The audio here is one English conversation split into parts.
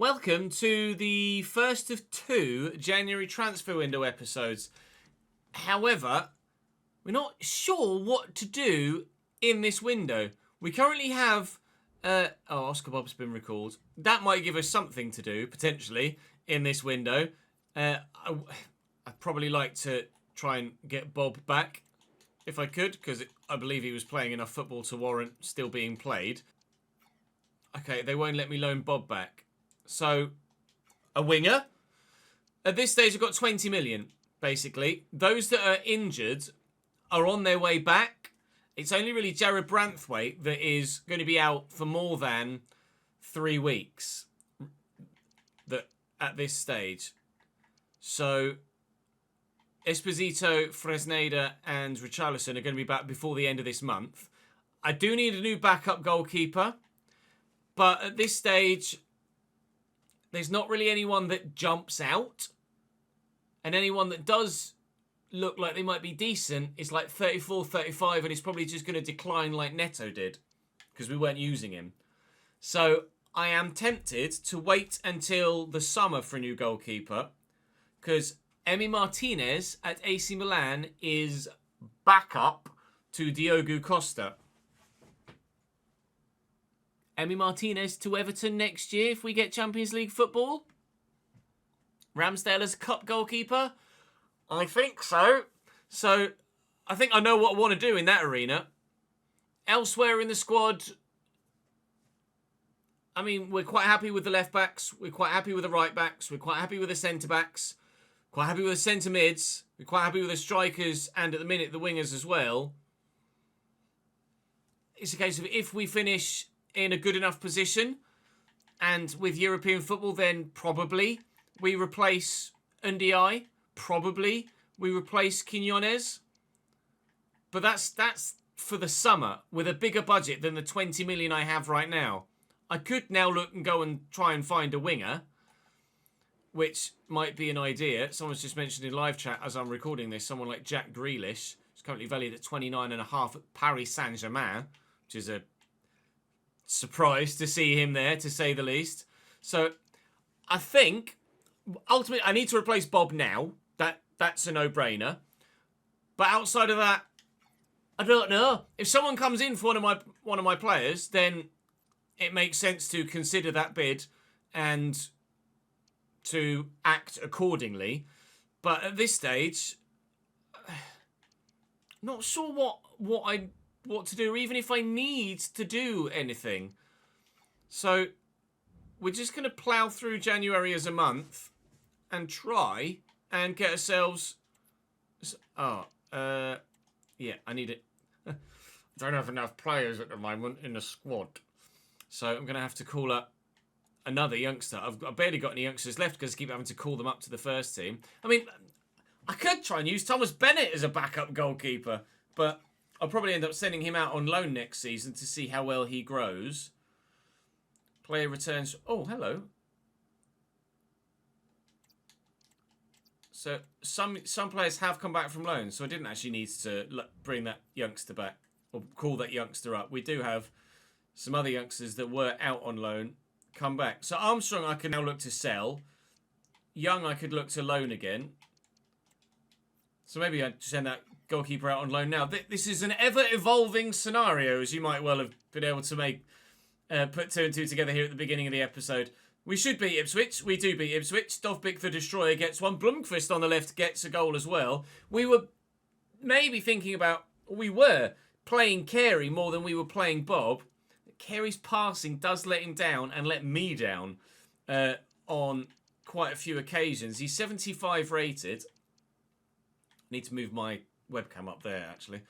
Welcome to the first of two January transfer window episodes. However, we're not sure what to do in this window. We currently have... Oscar Bob's been recalled. That might give us something to do, potentially, in this window. I'd probably like to try and get Bob back, if I could, because I believe he was playing enough football to warrant still being played. Okay, they won't let me loan Bob back. So, a winger. At this stage, I've got 20 million, basically. Those that are injured are on their way back. It's only really Jared Branthwaite that is going to be out for more than 3 weeks at this stage. So, Esposito, Fresneda and Richarlison are going to be back before the end of this month. I do need a new backup goalkeeper. But at this stage, there's not really anyone that jumps out. And anyone that does look like they might be decent is like 34, 35, and it's probably just going to decline like Neto did. Because we weren't using him. So I am tempted to wait until the summer for a new goalkeeper. Because Emi Martinez at AC Milan is backup to Diogo Costa. Emi Martinez to Everton next year if we get Champions League football. Ramsdale as a cup goalkeeper. I think so. So, I think I know what I want to do in that arena. Elsewhere in the squad, I mean, we're quite happy with the left backs. We're quite happy with the right backs. We're quite happy with the centre backs. Quite happy with the centre mids. We're quite happy with the strikers and at the minute the wingers as well. It's a case of if we finish in a good enough position and with European football, then probably we replace Ndiaye. Probably we replace Quinones. But that's for the summer with a bigger budget than the 20 million I have right now. I could now look and go and try and find a winger, which might be an idea. Someone's just mentioned in live chat as I'm recording this, someone like Jack Grealish, who's currently valued at 29.5 at Paris Saint-Germain, which is a surprise to see him there, to say the least. So, I think, ultimately, I need to replace Bob now. That's a no-brainer. But outside of that, I don't know. If someone comes in for one of my players, then it makes sense to consider that bid and to act accordingly. But at this stage, not sure what to do, or even if I need to do anything. So we're just going to plough through January as a month and try and get ourselves... yeah, I need it. I don't have enough players at the moment in the squad. So I'm going to have to call up another youngster. I've barely got any youngsters left because I keep having to call them up to the first team. I mean, I could try and use Thomas Bennett as a backup goalkeeper, but I'll probably end up sending him out on loan next season to see how well he grows. Player returns... Oh, hello. So, some players have come back from loan, so I didn't actually need to bring that youngster back, or call that youngster up. We do have some other youngsters that were out on loan come back. So, Armstrong I can now look to sell. Young I could look to loan again. So, maybe I'd send that goalkeeper out on loan now. This is an ever-evolving scenario, as you might well have been able to make put two and two together here at the beginning of the episode. We should beat Ipswich. We do beat Ipswich. Dovbyk the Destroyer gets one. Blomqvist on the left gets a goal as well. We were maybe thinking about... We were playing Carey more than we were playing Bob. Carey's passing does let him down and let me down on quite a few occasions. He's 75 rated. Need to move my webcam up there, actually.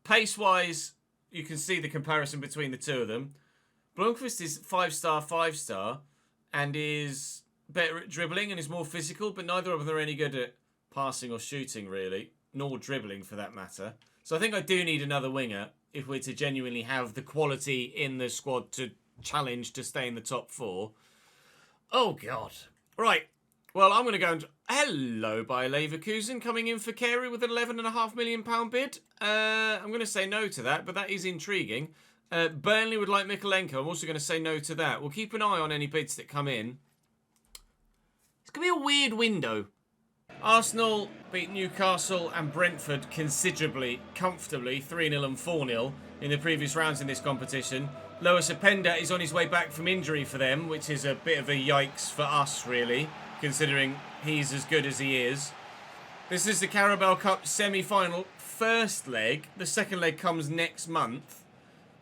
Pace-wise, you can see the comparison between the two of them. Blomqvist is 5-star, 5-star, and is better at dribbling and is more physical, but neither of them are any good at passing or shooting, really, nor dribbling for that matter. So I think I do need another winger if we're to genuinely have the quality in the squad to challenge to stay in the top 4. Oh, God. Right. Well, I'm going to go and... Hello, Bayer Leverkusen, coming in for Carey with an £11.5 million bid. I'm going to say no to that, but that is intriguing. Burnley would like Mikolenko. I'm also going to say no to that. We'll keep an eye on any bids that come in. It's going to be a weird window. Arsenal beat Newcastle and Brentford considerably, comfortably, 3-0 and 4-0 in the previous rounds in this competition. Lois Openda is on his way back from injury for them, which is a bit of a yikes for us, really, considering he's as good as he is. This is the Carabao Cup semi-final first leg. The second leg comes next month,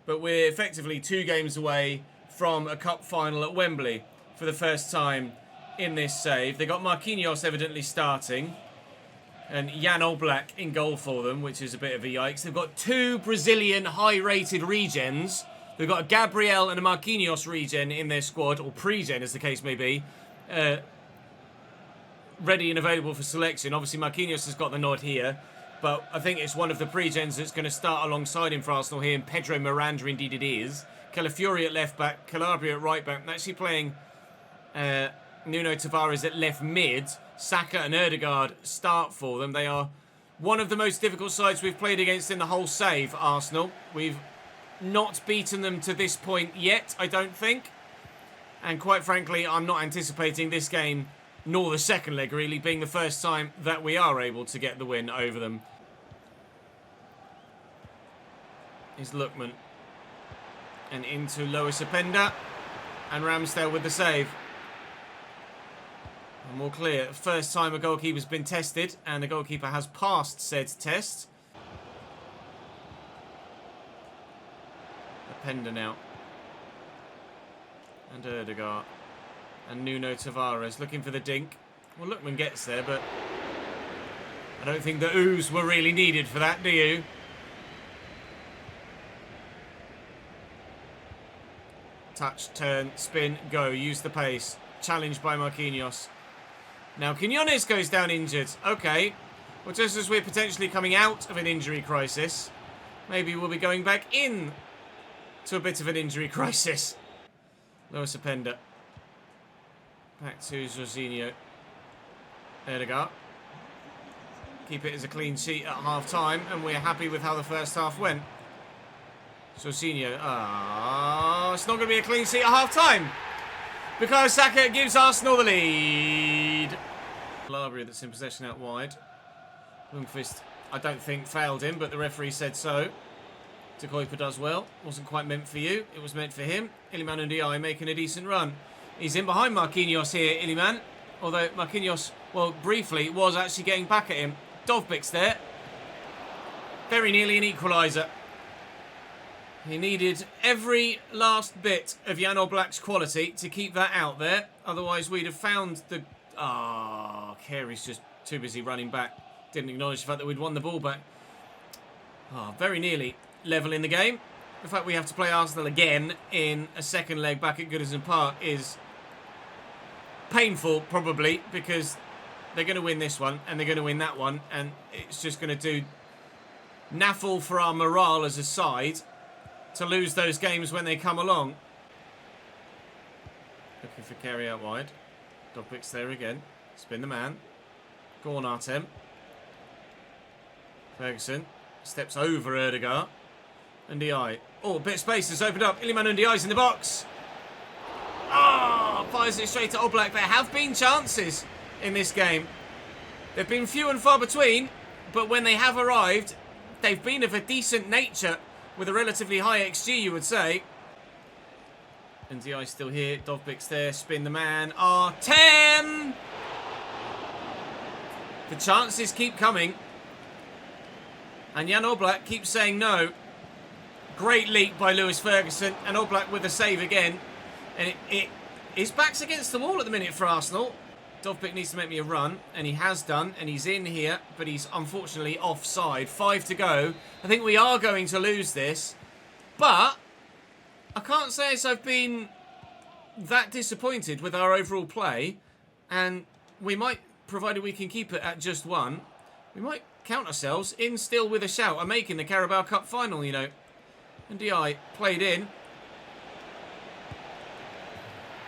but we're effectively 2 games away from a cup final at Wembley for the first time in this save. They got Marquinhos evidently starting and Jan Oblak in goal for them, which is a bit of a yikes. They've got 2 Brazilian high-rated regens. They've got a Gabriel and a Marquinhos regen in their squad, or pre-gen as the case may be, ready and available for selection. Obviously Marquinhos has got the nod here, but I think it's one of the pre-gens that's going to start alongside him for Arsenal here, and Pedro Miranda indeed it is. Calafiori at left back, Calabria at right back. They're actually playing Nuno Tavares at left mid. Saka and Ødegaard start for them. They are one of the most difficult sides we've played against in the whole save, Arsenal. We've not beaten them to this point yet, I don't think. And quite frankly, I'm not anticipating this game, nor the second leg really, being the first time that we are able to get the win over them. Is Lookman. And into Lois Openda. And Ramsdale with the save. And more clear, first time a goalkeeper's been tested, and the goalkeeper has passed said test. Openda now. And Ødegaard. And Nuno Tavares looking for the dink. Well, Lookman gets there, but I don't think the oohs were really needed for that, do you? Touch, turn, spin, go. Use the pace. Challenged by Marquinhos. Now, Quinones goes down injured. Okay. Well, just as we're potentially coming out of an injury crisis, maybe we'll be going back in to a bit of an injury crisis. Lois Openda. Back to Jorginho. Ødegaard. Keep it as a clean sheet at half-time, and we're happy with how the first half went. Jorginho. It's not going to be a clean sheet at half-time, because Saka gives Arsenal the lead. Calabria that's in possession out wide. Lundqvist, I don't think, failed him, but the referee said so. De Kuyper does well. Wasn't quite meant for you. It was meant for him. Iliman Ndiaye making a decent run. He's in behind Marquinhos here, Iliman. Although Marquinhos, well, briefly, was actually getting back at him. Dovbik's there. Very nearly an equaliser. He needed every last bit of Jan Oblak's quality to keep that out there. Otherwise, we'd have found the... Carey's just too busy running back. Didn't acknowledge the fact that we'd won the ball back. Very nearly level in the game. The fact we have to play Arsenal again in a second leg back at Goodison Park is painful, probably, because they're going to win this one and they're going to win that one, and it's just going to do naffle for our morale as a side to lose those games when they come along. Looking for Carey out wide. Dovbik's there again. Spin the man. Go on, Artem. Ferguson steps over Ødegaard. Ndiaye. Oh, a bit of space has opened up. Iliman Ndiaye's in the box. Fires it straight to Oblak. There have been chances in this game. They've been few and far between, but when they have arrived, they've been of a decent nature with a relatively high XG, you would say. Ndiaye's still here. Dovbik's there. Spin the man. Artem! The chances keep coming. And Jan Oblak keeps saying no. Great leap by Lewis Ferguson. And Oblak with a save again. And his back's against the wall at the minute for Arsenal. Dovbik needs to make me a run. And he has done. And he's in here. But he's unfortunately offside. 5 to go. I think we are going to lose this. But I can't say as I've been that disappointed with our overall play. And we might, provided we can keep it at just 1, we might count ourselves in still with a shout and making the Carabao Cup final, you know. Ndiaye played in.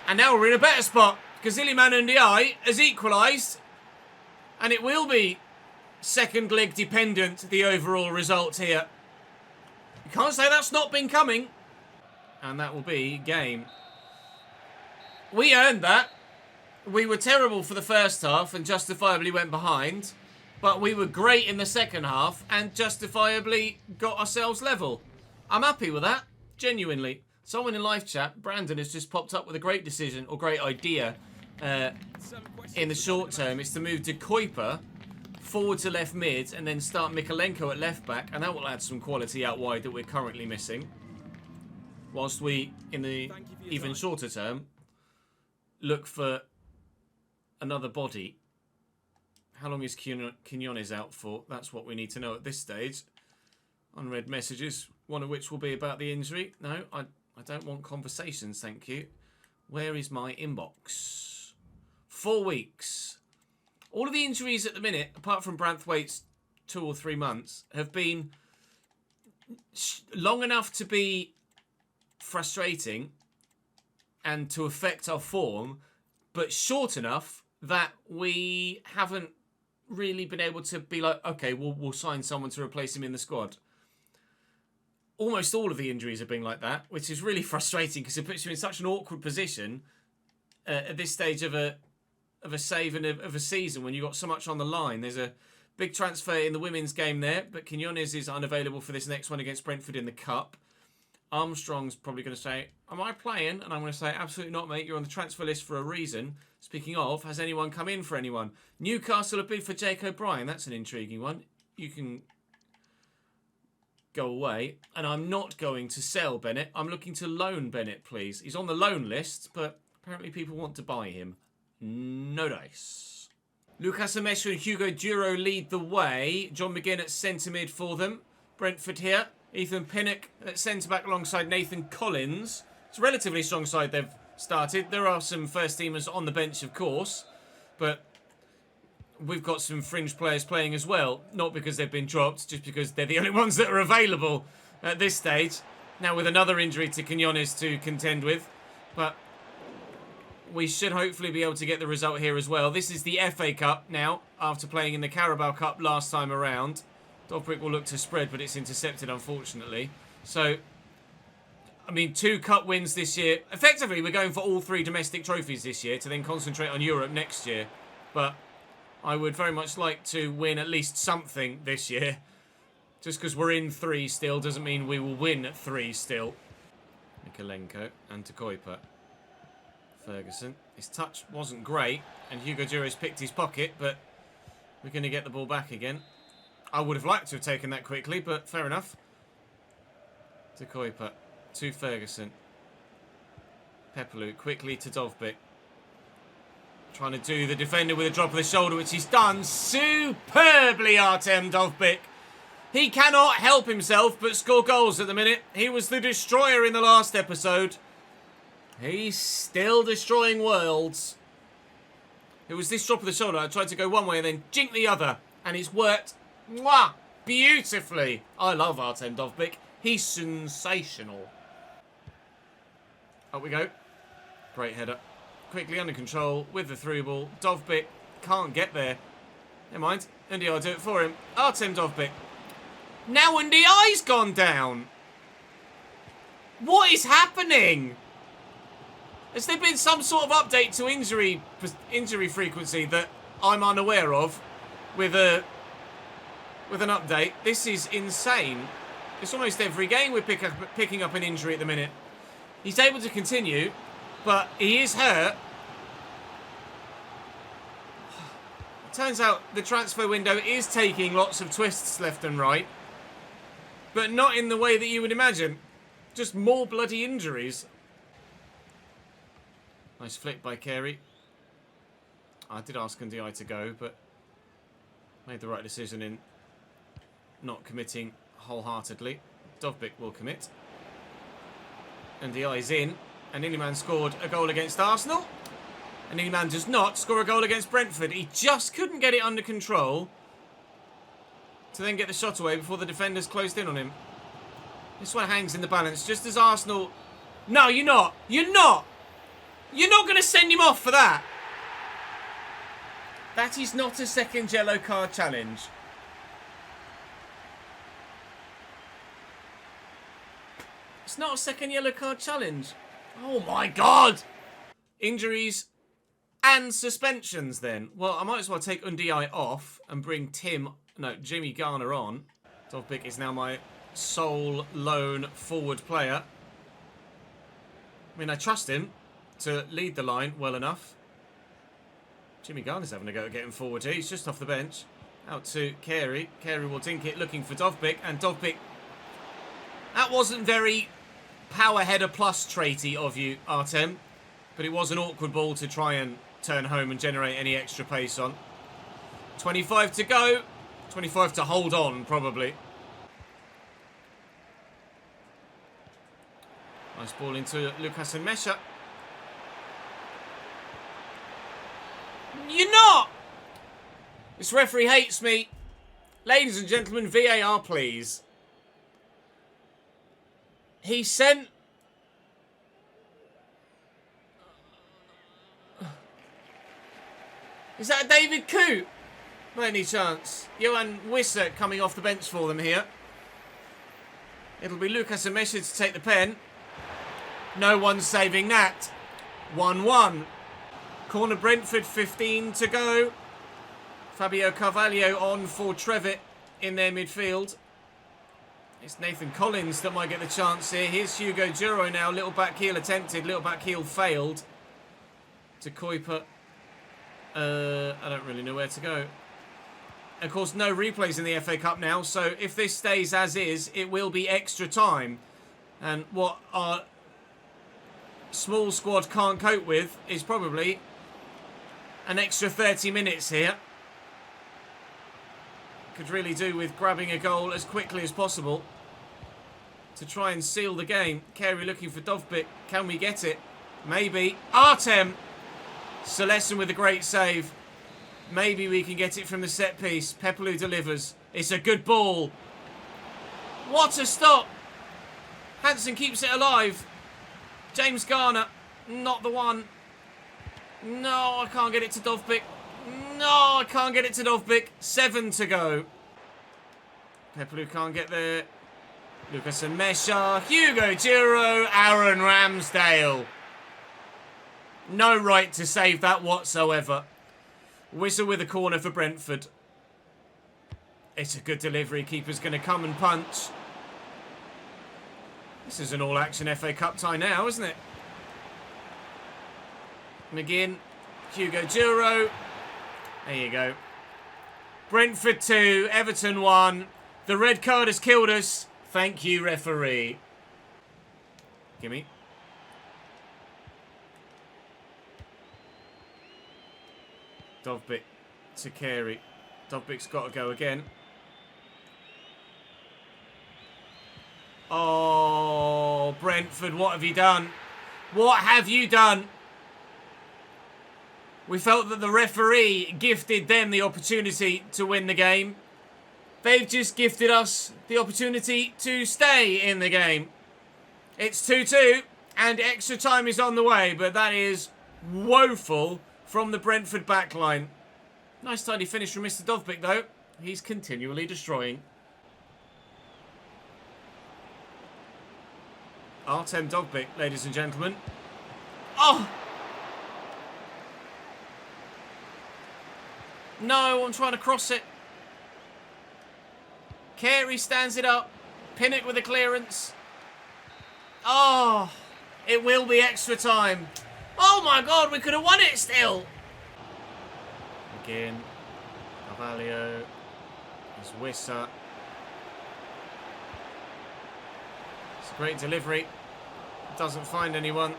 And now we're in a better spot because Iliman Ndiaye has equalised. And it will be second leg dependent, the overall result here. You can't say that's not been coming. And that will be game. We earned that. We were terrible for the first half and justifiably went behind. But we were great in the second half and justifiably got ourselves level. I'm happy with that. Genuinely. Someone in live chat, Brandon, has just popped up with a great decision or great idea in the short term. It's to move De Kuiper forward to left mid and then start Mikalenko at left back. And that will add some quality out wide that we're currently missing. Whilst we, in the even shorter term, look for another body. How long is Quinones out for? That's what we need to know at this stage. Unread messages, one of which will be about the injury. No, I don't want conversations, thank you. Where is my inbox? 4 weeks. All of the injuries at the minute, apart from Branthwaite's 2 or 3 months, have been long enough to be frustrating and to affect our form, but short enough that we haven't really been able to be like, okay, we'll sign someone to replace him in the squad. Almost all of the injuries have been like that, which is really frustrating because it puts you in such an awkward position at this stage of a save and of a season when you've got so much on the line. There's a big transfer in the women's game there, but Quinones is unavailable for this next one against Brentford in the Cup. Armstrong's probably going to say, am I playing? And I'm going to say, absolutely not, mate. You're on the transfer list for a reason. Speaking of, has anyone come in for anyone? Newcastle have bid for Jake O'Brien. That's an intriguing one. You can go away. And I'm not going to sell Bennett. I'm looking to loan Bennett, please. He's on the loan list, but apparently people want to buy him. No dice. Lucas Amesha and Hugo Duro lead the way. John McGinn at centre mid for them. Brentford here. Ethan Pinnock at centre-back alongside Nathan Collins. It's a relatively strong side they've started. There are some first-teamers on the bench, of course. But we've got some fringe players playing as well. Not because they've been dropped, just because they're the only ones that are available at this stage. Now with another injury to Quinones to contend with. But we should hopefully be able to get the result here as well. This is the FA Cup now, after playing in the Carabao Cup last time around. Dobrik will look to spread, but it's intercepted, unfortunately. So, I mean, 2 cup wins this year. Effectively, we're going for all 3 domestic trophies this year to then concentrate on Europe next year. But I would very much like to win at least something this year. Just because we're in 3 still doesn't mean we will win at 3 still. Mikalenko and De Kuiper. Ferguson. His touch wasn't great, and Hugo Duro's picked his pocket, but we're going to get the ball back again. I would have liked to have taken that quickly, but fair enough. De Kuiper to Ferguson. Pepelu quickly to Dovbyk. Trying to do the defender with a drop of the shoulder, which he's done superbly, Artem Dovbyk. He cannot help himself but score goals at the minute. He was the destroyer in the last episode. He's still destroying worlds. It was this drop of the shoulder. I tried to go one way and then jink the other. And it's worked beautifully. I love Artem Dovbyk. He's sensational. Up we go. Great header. Quickly under control with the through ball. Dovbyk can't get there. Never mind. Undiai will do it for him. Artem Dovbyk. Now Undiai's gone down. What is happening? Has there been some sort of update to injury frequency that I'm unaware of with an update? This is insane. It's almost every game we're picking up an injury at the minute. He's able to continue, but he is hurt. It turns out the transfer window is taking lots of twists left and right, but not in the way that you would imagine. Just more bloody injuries. Nice flick by Carey. I did ask Undiai to go, but made the right decision in not committing wholeheartedly. Dovbyk will commit. Undiai's in. And Iliman scored a goal against Arsenal. And Iliman does not score a goal against Brentford. He just couldn't get it under control to then get the shot away before the defenders closed in on him. This one hangs in the balance just as Arsenal... No, you're not. You're not. You're not going to send him off for that. That is not a second yellow card challenge. It's not a second yellow card challenge. Oh my God! Injuries and suspensions then. Well, I might as well take Undiai off and bring Jimmy Garner on. Dovbyk is now my sole lone forward player. I mean, I trust him to lead the line well enough. Jimmy Garner's having a go at getting forward here. He's just off the bench. Out to Carey. Carey will dink it, looking for Dovbyk. And Dovbyk... That wasn't very power header plus traity of you, Artem. But it was an awkward ball to try and turn home and generate any extra pace on. 25 to go. 25 to hold on, probably. Nice ball into Lucas and Mesha. You're not! This referee hates me. Ladies and gentlemen, VAR, please. He sent... Is that David Coote? By any chance? Johan Wisser coming off the bench for them here. It'll be Lucas and Mesha to take the pen. No one's saving that. 1-1. Corner Brentford, 15 to go. Fabio Carvalho on for Trevitt in their midfield. It's Nathan Collins that might get the chance here. Here's Hugo Duro now. Little back heel attempted. Little back heel failed. To Kuiper. I don't really know where to go. Of course, no replays in the FA Cup now. So if this stays as is, it will be extra time. And what our small squad can't cope with is probably an extra 30 minutes here. Could really do with grabbing a goal as quickly as possible to try and seal the game. Carey looking for Dovbyk. Can we get it? Maybe. Artem! Celestin with a great save. Maybe we can get it from the set piece. Pepelu delivers. It's a good ball. What a stop! Hansen keeps it alive. James Garner, not the one. No, I can't get it to Dovbyk. No, I can't get it to Dovbyk. 7 to go. Pepelu can't get there. Lucas and Mesha. Hugo Duro. Aaron Ramsdale. No right to save that whatsoever. Whistle with a corner for Brentford. It's a good delivery. Keeper's going to come and punch. This is an all-action FA Cup tie now, isn't it? McGinn. Hugo Duro. There you go. Brentford 2, Everton 1. The red card has killed us. Thank you, referee. Gimme. Dovbyk to Carey. Dovbyk's got to go again. Oh, Brentford, what have you done? What have you done? We felt that the referee gifted them the opportunity to win the game. They've just gifted us the opportunity to stay in the game. It's 2-2 and extra time is on the way, but that is woeful from the Brentford backline. Nice tidy finish from Mr. Dovbyk though. He's continually destroying. Artem Dovbyk, ladies and gentlemen. Oh! No, I'm trying to cross it. Carey stands it up. Pinnock with a clearance. Oh! It will be extra time. Oh my God, we could have won it still. Again. Carvalho. There's Wisser. It's a great delivery. Doesn't find anyone,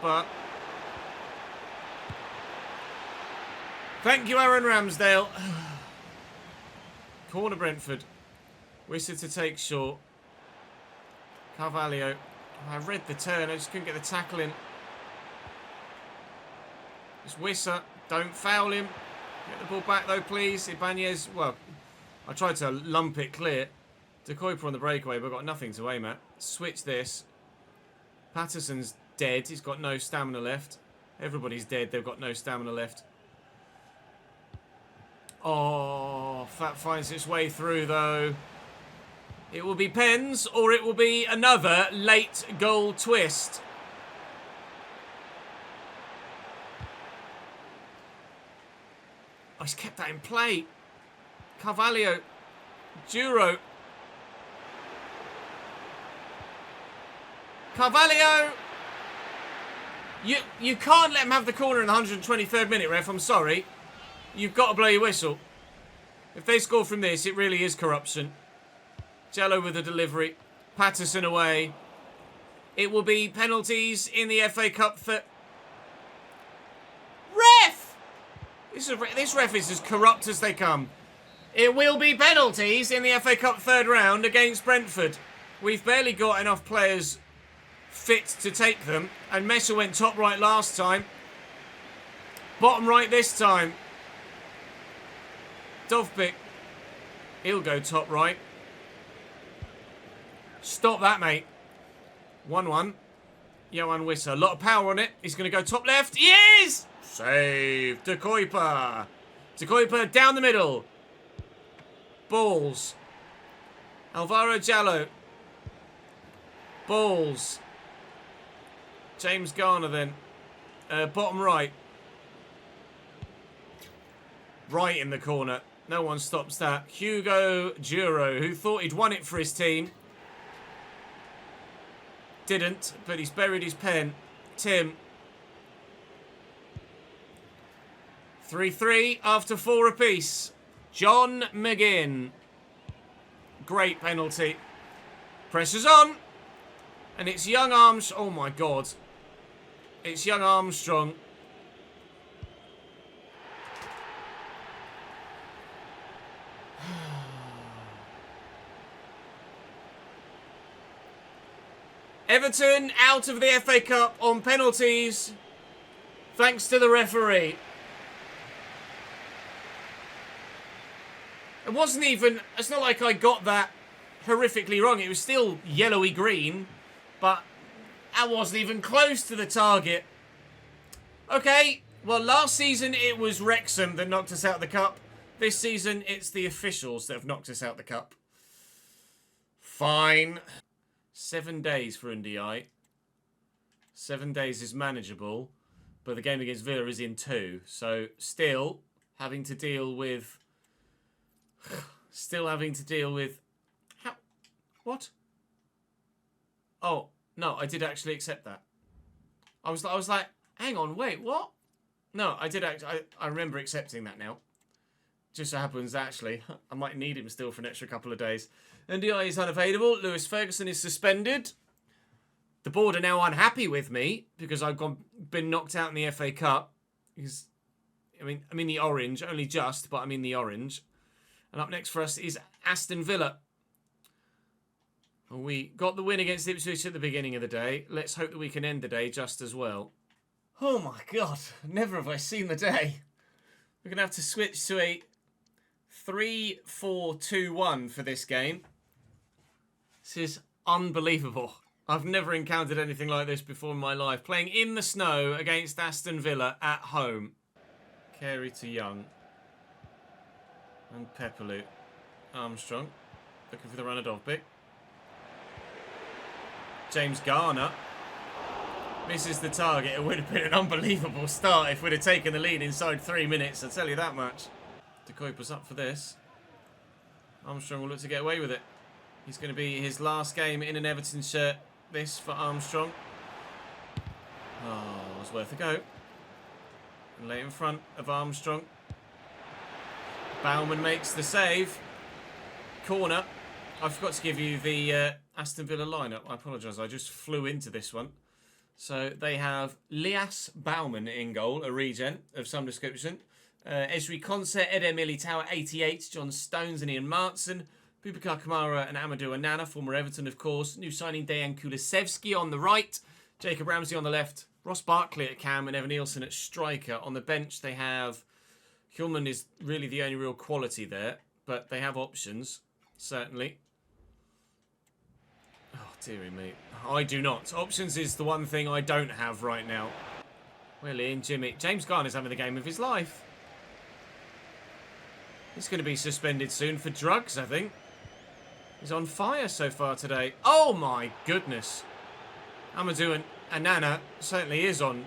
but... Thank you, Aaron Ramsdale. Corner Brentford. Wisser to take short. Carvalho. I read the turn, I just couldn't get the tackle in. It's Wisser. Don't foul him. Get the ball back though, please. Ibanez, well, I tried to lump it clear. De Kuiper on the breakaway, but got nothing to aim at. Switch this. Patterson's dead. He's got no stamina left. Everybody's dead. They've got no stamina left. Oh, that finds its way through though. It will be pens, or it will be another late goal twist. Oh, he's kept that in play. Carvalho. Duro. Carvalho! You can't let him have the corner in the 123rd minute, ref. I'm sorry. You've got to blow your whistle. If they score from this, it really is corruption. Jello with the delivery. Patterson away. It will be penalties in the FA Cup for... Ref! This ref is as corrupt as they come. It will be penalties in the FA Cup third round against Brentford. We've barely got enough players fit to take them. And Mesa went top right last time. Bottom right this time. Dovbik. He'll go top right. Stop that, mate. 1-1. Johan Wissa. A lot of power on it. He's going to go top left. He is! Save. De Kuyper. De Kuyper down the middle. Balls. Alvaro Jallo. Balls. James Garner then. Bottom right. Right in the corner. No one stops that. Hugo Duro, who thought he'd won it for his team. Didn't, but he's buried his pen. Tim. 3-3 after 4 apiece. John McGinn. Great penalty. Pressure's on. And it's young Armstrong. Oh my God. It's young Armstrong. Everton out of the FA Cup on penalties. Thanks to the referee. It wasn't even... It's not like I got that horrifically wrong. It was still yellowy green. But I wasn't even close to the target. Okay. Well, last season it was Wrexham that knocked us out of the cup. This season it's the officials that have knocked us out of the cup. Fine. 7 days for Ndiaye. 7 days is manageable. But the game against Villa is in 2. So still having to deal with... Still having to deal with... How? What? Oh, no, I did actually accept that. I was like, hang on, wait, what? No, I did I remember accepting that now. Just so happens, actually, I might need him still for an extra couple of days. Ndiaye is unavailable. Lewis Ferguson is suspended. The board are now unhappy with me because I've been knocked out in the FA Cup. Because, I'm in the orange, only just, but I'm in the orange. And up next for us is Aston Villa. We got the win against Ipswich at the beginning of the day. Let's hope that we can end the day just as well. Oh my God, never have I seen the day. We're going to have to switch to a 3-4-2-1 for this game. This is unbelievable. I've never encountered anything like this before in my life. Playing in the snow against Aston Villa at home. Carey to Young. And Pepperloo. Armstrong. Looking for the run of Dovbik. James Garner. Misses the target. It would have been an unbelievable start if we'd have taken the lead inside 3 minutes. I'll tell you that much. De Kuyper's up for this. Armstrong will look to get away with it. He's going to be his last game in an Everton shirt. This for Armstrong. Oh, it was worth a go. And lay in front of Armstrong. Baumann makes the save. Corner. I forgot to give you the Aston Villa lineup. I apologise. I just flew into this one. So they have Lias Baumann in goal, a regen of some description. Esri Konsa, Eder Militao at 88, John Stones and Ian Martson, Boubacar Kamara and Amadou Onana, former Everton of course. New signing Dejan Kulusevski on the right, Jacob Ramsey on the left, Ross Barkley at cam and Evan Nielsen at striker. On the bench they have... Hjulman is really the only real quality there, but they have options, certainly. Oh, dearie me. I do not. Options is the one thing I don't have right now. Well, Ian, Jimmy. James Garner's having the game of his life. He's going to be suspended soon for drugs, I think. He's on fire so far today. Oh my goodness. Amadou and Nana certainly is on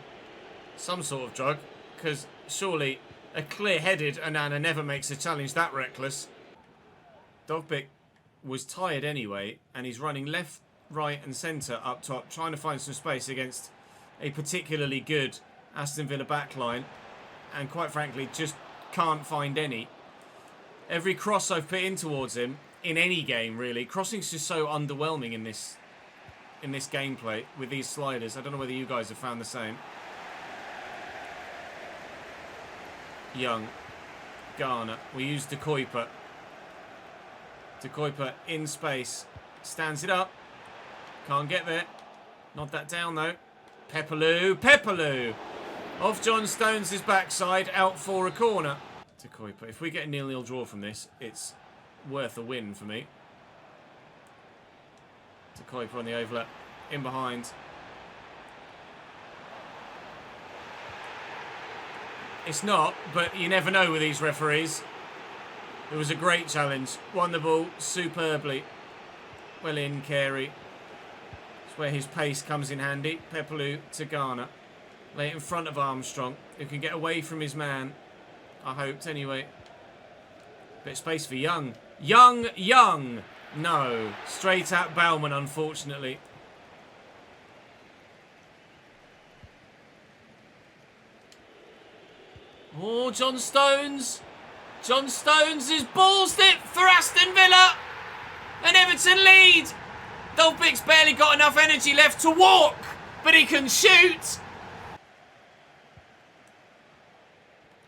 some sort of drug, because surely a clear-headed Anana never makes a challenge that reckless. Dovbyk was tired anyway, and he's running left, right and centre up top, trying to find some space against a particularly good Aston Villa backline, and quite frankly just can't find any. Every cross I've put in towards him, in any game really, crossing's just so underwhelming in this gameplay with these sliders. I don't know whether you guys have found the same. Young, Garner, we use De Coote. De Coote in space, stands it up, can't get there, not that down though. Pepperloo, off John Stones' backside, out for a corner. De Coote, if we get a 0-0 draw from this, it's worth a win for me. De Coote on the overlap, in behind. It's not, but you never know with these referees. It was a great challenge. Won the ball superbly. Well in, Carey. It's where his pace comes in handy. Pepperloo to Garner. Lay it in front of Armstrong, who can get away from his man. I hoped, anyway. Bit of space for Young. Young! No. Straight at Bauman, unfortunately. Oh, John Stones. John Stones has ballsed it for Aston Villa. And Everton lead. Dovbyk's barely got enough energy left to walk, but he can shoot.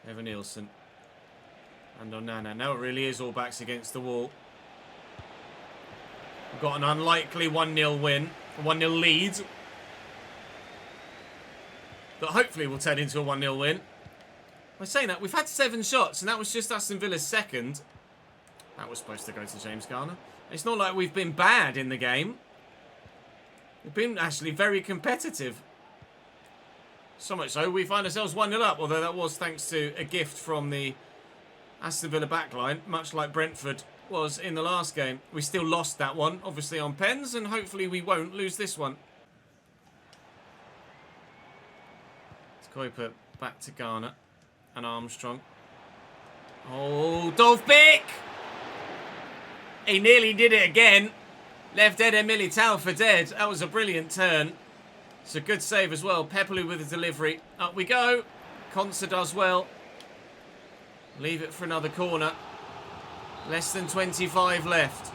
Evan Nielsen. And Onana. Now it really is all backs against the wall. We've got an unlikely 1-0 win. A 1-0 lead. That hopefully will turn into a 1-0 win. By saying that, we've had 7 shots, and that was just Aston Villa's second. That was supposed to go to James Garner. It's not like we've been bad in the game. We've been actually very competitive. So much so, we find ourselves 1-0 up, although that was thanks to a gift from the Aston Villa backline, much like Brentford was in the last game. We still lost that one, obviously on pens, and hopefully we won't lose this one. Kuiper back to Garner. And Armstrong. Oh, Dovbyk! He nearly did it again. Left Eder Militao for dead. That was a brilliant turn. It's a good save as well. Pepperloo with the delivery. Up we go. Konsa does well. Leave it for another corner. Less than 25 left.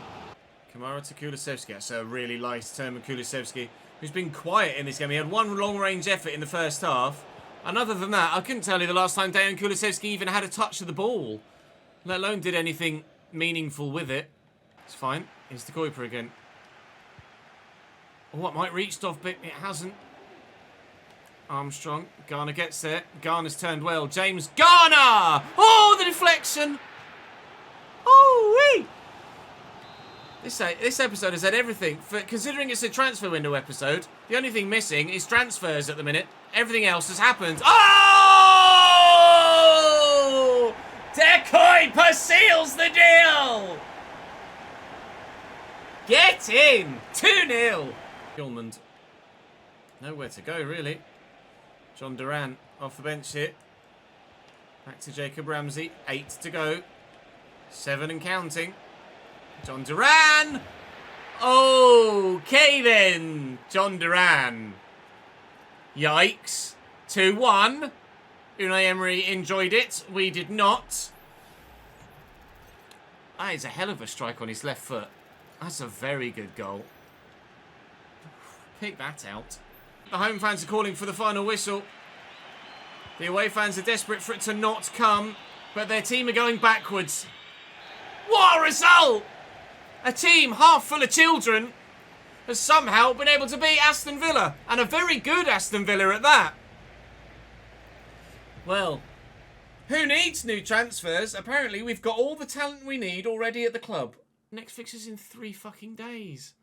Kamara to Kulusevski. That's a really nice turn with Kulusevski, who's been quiet in this game. He had one long-range effort in the first half. And other than that, I couldn't tell you the last time Dejan Kulusevski even had a touch of the ball, let alone did anything meaningful with it. It's fine. Here's the Kuiper again. Oh, it might reach Dovbyk. It hasn't. Armstrong. Garner gets there. Garner's turned well. James Garner! Oh, the deflection! Oh-wee! This episode has had everything. Considering it's a transfer window episode, the only thing missing is transfers at the minute. Everything else has happened. Oh! De Coote seals the deal! Get in! 2-0. Gilmond. Nowhere to go, really. John Duran off the bench here. Back to Jacob Ramsey. 8 to go. 7 and counting. John Duran! Okay then, John Duran. Yikes. 2-1. Unai Emery enjoyed it. We did not. That is a hell of a strike on his left foot. That's a very good goal. Pick that out. The home fans are calling for the final whistle. The away fans are desperate for it to not come, but their team are going backwards. What a result! A team half full of children has somehow been able to beat Aston Villa, and a very good Aston Villa at that. Well, who needs new transfers? Apparently we've got all the talent we need already at the club. Next fixture's in 3 fucking days.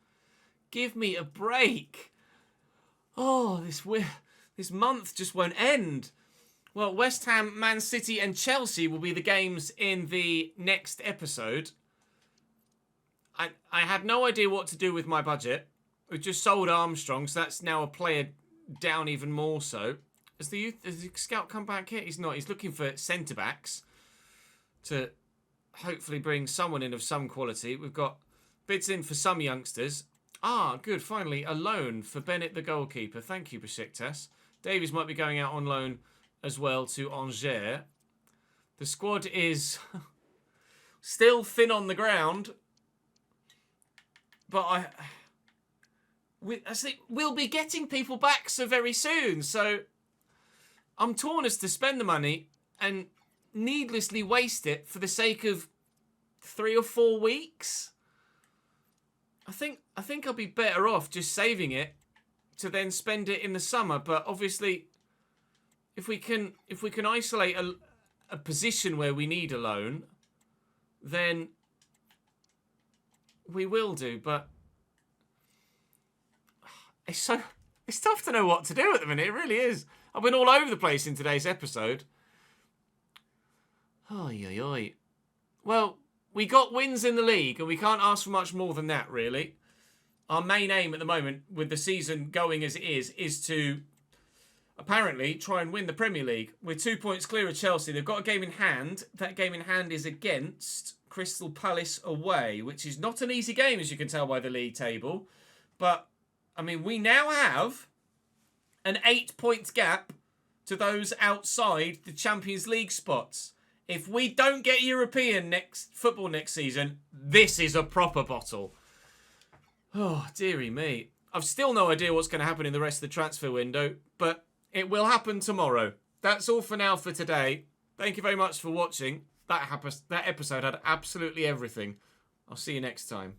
Give me a break. Oh, this month just won't end. Well, West Ham, Man City and Chelsea will be the games in the next episode. I had no idea what to do with my budget. We just sold Armstrong, so that's now a player down even more so. Has the scout come back here? He's not. He's looking for centre-backs to hopefully bring someone in of some quality. We've got bids in for some youngsters. Ah, good. Finally, a loan for Bennett, the goalkeeper. Thank you, Besiktas. Davies might be going out on loan as well to Angers. The squad is still thin on the ground. But we'll be getting people back so very soon. So I'm torn as to spend the money and needlessly waste it for the sake of 3 or 4 weeks. I think I'll be better off just saving it to then spend it in the summer. But obviously, if we can isolate a position where we need a loan, then we will do. But it's tough to know what to do at the minute. It really is. I've been all over the place in today's episode. Oy, oy, oy. Well, we got wins in the league, and we can't ask for much more than that, really. Our main aim at the moment, with the season going as it is to apparently try and win the Premier League. We're 2 points clear of Chelsea. They've got a game in hand. That game in hand is against Crystal Palace away, which is not an easy game, as you can tell by the league table. But, I mean, we now have an 8-point gap to those outside the Champions League spots. If we don't get European football next season, this is a proper bottle. Oh, dearie me. I've still no idea what's going to happen in the rest of the transfer window, but it will happen tomorrow. That's all for now for today. Thank you very much for watching. That episode had absolutely everything. I'll see you next time.